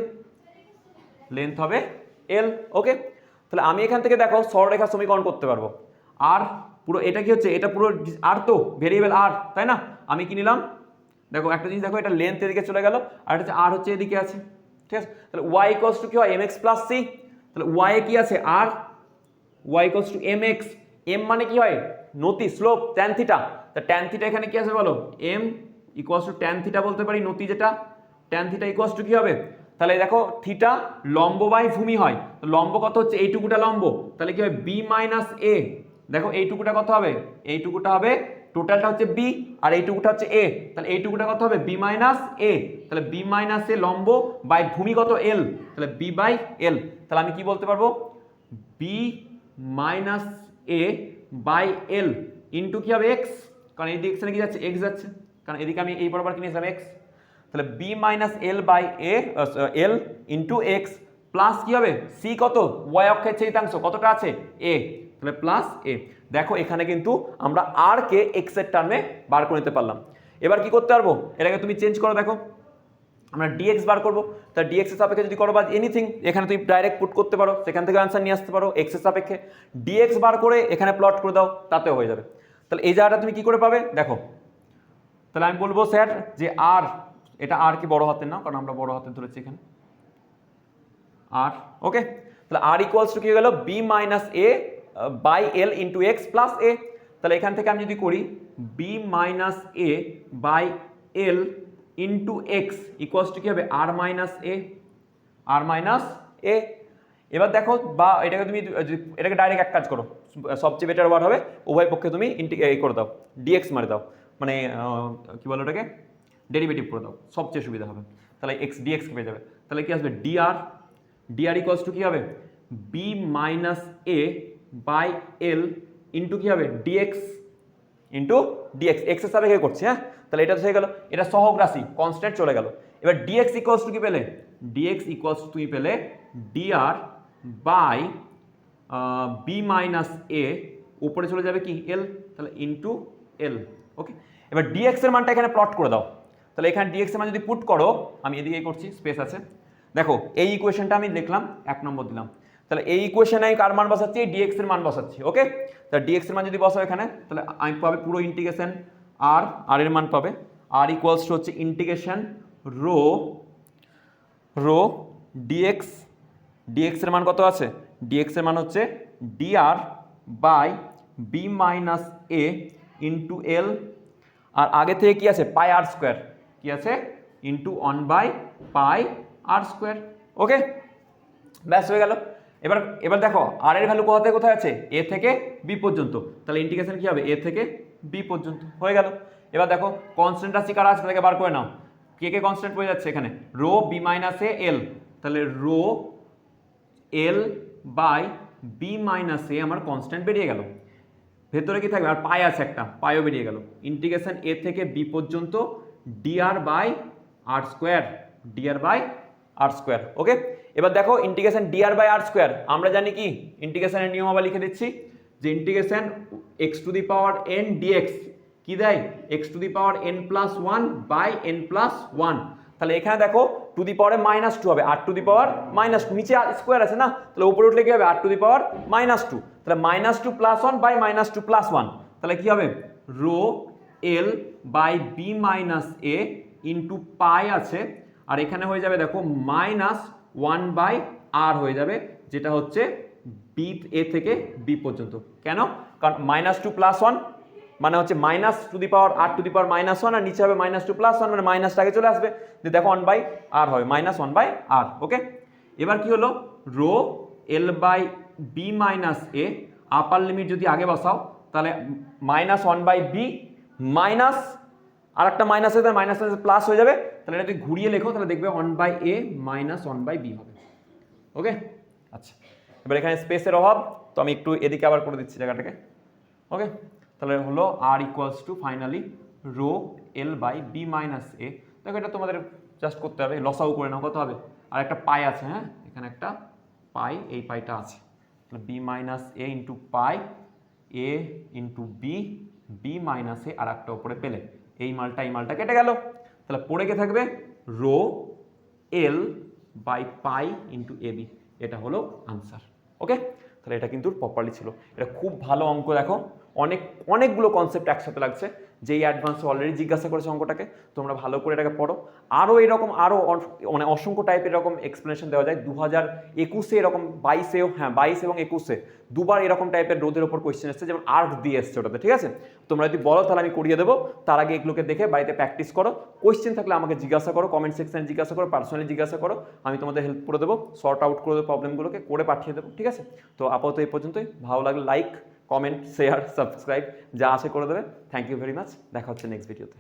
লেন্থ হবে এল। ওকে, তাহলে আমি এখান থেকে দেখো সরলরেখা সমীকরণ করতে পারবো। আর পুরো এটা কি হচ্ছে? এটা পুরো আর তো ভেরিয়েবল আর, তাই না? আমি কি নিলাম? দেখো একটা জিনিস দেখো, এটা লেন্থ এদিকে চলে গেল আর এটা আর হচ্ছে এদিকে আছে, ঠিক আছে? তাহলে ওয়াই ইকুয়ালস টু কি হয়? M X plus C. তাহলে ওয়াই এ কি আছে? আর, Y equals to M X, M মানে কি হয়? নতি, স্লোপ, ট্যান থিটা। তা ট্যান থিটা এখানে কি আছে বলো? M equals to tan theta বলতে পারি, নতি যেটা, ট্যান থিটা ইকুয়ালস টু কি হবে? তাহলে দেখো থিটা লম্ব বাই ভূমি হয়, তো লম্ব কত হচ্ছে? এইটুকুটা লম্ব, তাহলে কি হয়? B minus A. দেখো এইটুকুটা কত হবে? এইটুকুটা হবে, টোটালটা হচ্ছে বি আর এইটুকুটা হচ্ছে এ, তাহলে এইটুকুটা কত হবে? বি মাইনাস এ। তাহলে বি মাইনাস এ লম্ব বাই ভূমি কত? এল, তাহলে বি বাই এল। তাহলে আমি কি বলতে পারবো? B minus A by L into কি হবে? এক্স, কারণ এই ডিরেকশনে কি যাচ্ছে? এক্স যাচ্ছে, কারণ এদিকে আমি এই বরাবর কি নিয়েছিলাম? এক্স। তাহলে B minus L by A L into X plus কি হবে? সি কত? ওয়াই অক্ষের ছেদিতাংশ কতটা আছে? এ, তাহলে প্লাস এ। দেখো এখানে কিন্তু আমরা আর কে এক্স এর টার্মে বার করে নিতে পারলাম। এবার কি করতে পারবো? এটাকে তুমি চেঞ্জ করো, দেখো আমরা ডিএক্স বার করবো, তা ডিএক্স এর সাপেক্ষে যদি করো বা এনিথিং এখানে তুমি ডাইরেক্ট পুট করতে পারো, সেখান থেকে আনসার নিয়ে আসতে পারো এক্স এর সাপেক্ষে, ডিএক্স বার করে এখানে প্লট করে দাও, তাতেও হয়ে যাবে। তাহলে এই জায়গাটা তুমি কি করে পাবে? দেখো তাহলে আমি বলবো স্যার যে আর, এটা আর কি বড় হাতের নাও, কারণ আমরা বড় হাতের ধরেছি এখানে আর। ওকে, তাহলে আর ইকুয়ালস টু কি হয়ে গেল? B minus A by L into X plus A. তাহলে এখান থেকে আমি যদি করি B minus A by L into X equals to কি হবে? R minus A, R minus A. এবার দেখো, বা এটাকে তুমি এটাকে ডাইরেক্ট এক কাজ করো, সবচেয়ে বেটার ওয়ার্ড হবে উভয় পক্ষে তুমি করে দাও, ডিএক্স মারে দাও, মানে কি বলো ওটাকে, ডেরিভেটিভ করে দাও, সবচেয়ে সুবিধা হবে। তাহলে এক্স ডিএক্স পেয়ে যাবে। তাহলে কি আসবে? ডিআর, ডিআর ইকুয়ালস টু কি হবে? B minus A by L into কি হবে? ডিএক্স, ইন্টু ডিএক্স, এক্স এর সাপেক্ষে করছি, হ্যাঁ। তাহলে এটা হয়ে গেল, এটা সহগ রাশি কনস্ট্যান্ট চলে গেল। এবার ডিএক্স ইকুয়ালস টু কি পেলে? ডিএক্স ইকুয়ালস টু তুমি পেলে ডিআর বাই বি মাইনাস এ, উপরে চলে যাবে কি? এল, তাহলে ইন্টু এল। ওকে, এবার ডিএক্স এর মানটা এখানে প্লট করে দাও। তাহলে এখানে ডিএক্স এর মান যদি পুট করো, আমি এদিকে করছি, স্পেস আছে, দেখো এই ইকুয়েশনটা আমি লিখলাম, 1 নম্বর দিলাম। তাহলে এই ইকুয়েশনে আমি কার মান বসাচ্ছি? ডিএক্স এর মান বসাচ্ছি। ওকে, তাহলে ডিএক্স এর মান যদি বসাও এখানে, তাহলে আমি পাবে পুরো ইন্টিগ্রেশন আর, আর এর মান পাবে আর ইকুয়ালস টু হচ্ছে integration rho, rho dx, dx এর মান কত আছে? ডিএক্স এর মান হচ্ছে dr by B minus A into L, আর আগে থেকে কি আছে? পাই আর স্কোয়ার, কি আছে? Into 1 by pi R square. Okay, ব্যাস হয়ে গেল। এবার এবার দেখো আর এর ভ্যালু কোথা থেকে কোথায় আছে? এ থেকে বি পর্যন্ত, তাহলে ইন্টিগ্রেশন কি হবে? এ থেকে বি পর্যন্ত হয়ে গেল। এবার দেখো কনস্ট্যান্ট রাশি কারা আছে তাদেরকে বার করে নাও, কে কে কনস্ট্যান্ট হয়ে যাচ্ছে এখানে? Rho B minus A L, তাহলে rho L by B minus A আমার কনস্ট্যান্ট বেরিয়ে গেল। ভেতরে কি থাকবে? আর পাই আছে একটা, পাইও বেরিয়ে গেল। ইন্টিগ্রেশন এ থেকে বি পর্যন্ত dr by R square, dr by R square. Okay, এবার দেখো integration dr by R square, আমরা জানি কি ইন্টিগ্রেশনের নিয়ম আবার লিখে দিচ্ছি, যে integration X to the power N dx কি দেয়? X to the power N plus one by N plus one. তাহলে এখানে দেখো টু দি পাওয়ারে মাইনাস টু হবে, R to the power minus two, নিচে স্কোয়ার আছে না, তাহলে উপরে উঠলে কি হবে? R to the power minus two, তাহলে minus two plus one by minus two plus one, তাহলে কি হবে? Rho L by B minus A into pi আছে, আর এখানে হয়ে যাবে দেখো মাইনাস ওয়ান বাই আর হয়ে যাবে, যেটা হচ্ছে বি এ থেকে বি পর্যন্ত। কেন? কারণ মাইনাস টু প্লাস ওয়ান মানে হচ্ছে minus to the power R to the power minus one, আর নিচে হবে মাইনাস টু প্লাস ওয়ান, মানে মাইনাসটা আগে চলে আসবে, দেখো 1 বাই আর হবে, মাইনাস 1 বাই আর। ওকে, এবার কি হলো? Rho L by B minus A, upper limit যদি আগে বসাও তাহলে মাইনাস 1 বাই বি মাইনাস আর একটা মাইনাস আছে, মাইনাস প্লাস হয়ে যাবে, তাহলে এটা যদি ঘুরিয়ে লেখো তাহলে দেখবে 1 by A minus 1 by B হবে। ওকে, আচ্ছা এবার এখানে স্পেসের অভাব, তো আমি একটু এদিকে আবার করে দিচ্ছি জায়গাটাকে। ওকে, তাহলে হলো R equals to finally rho L by B minus A. দেখো এটা তোমাদের জাস্ট করতে হবে, লসাউ করে নাও, কত হবে, আর একটা পাই আছে, হ্যাঁ এখানে একটা পাই, এই পাইটা আছে, B minus A into pi A into B, B minus A আর একটা উপরে পেলে, এই মালটা কেটে গেল, তাহলে পড়ে কে থাকবে rho L by pi into A B, এটা হলো আনসার। ওকে, তাহলে এটা কিন্তু প্রপারলি ছিল, এটা খুব ভালো অঙ্ক। দেখো অনেকগুলো কনসেপ্ট একসাথে লাগছে, যেই অ্যাডভান্সে অলরেডি জিজ্ঞাসা করেছে অঙ্কটাকে, তোমরা ভালো করে এটাকে পড়ো। আরও এরকম আরও মানে অসংখ্য টাইপের এরকম এক্সপ্লেনেশন দেওয়া যায়। 2021-এ এরকম 22-এও, হ্যাঁ 22 এবং 21-এ দুবার এরকম টাইপের রোদের ওপর কোয়েশ্চেন এসেছে, যেমন আর্ক দিয়ে এসছে ওটাতে, ঠিক আছে। তোমরা যদি বলো তাহলে আমি করিয়ে দেবো, তার আগে এগুলোকে দেখে বাড়িতে প্র্যাকটিস করো। কোয়েশ্চেন থাকলে আমাকে জিজ্ঞাসা করো, কমেন্ট সেকশনে জিজ্ঞাসা করো, পার্সোনালি জিজ্ঞাসা করো, আমি তোমাদের হেল্প করে দেবো, সর্ট আউট করে দেবো, প্রবলেমগুলোকে করে পাঠিয়ে দেবো, ঠিক আছে। তো আপাতত এই পর্যন্তই, ভালো লাগলে লাইক, কমেন্ট, শেয়ার, সাবস্ক্রাইব যা আছে করে দেবে। থ্যাংক ইউ ভেরি মাচ, দেখা হচ্ছে নেক্সট ভিডিওতে।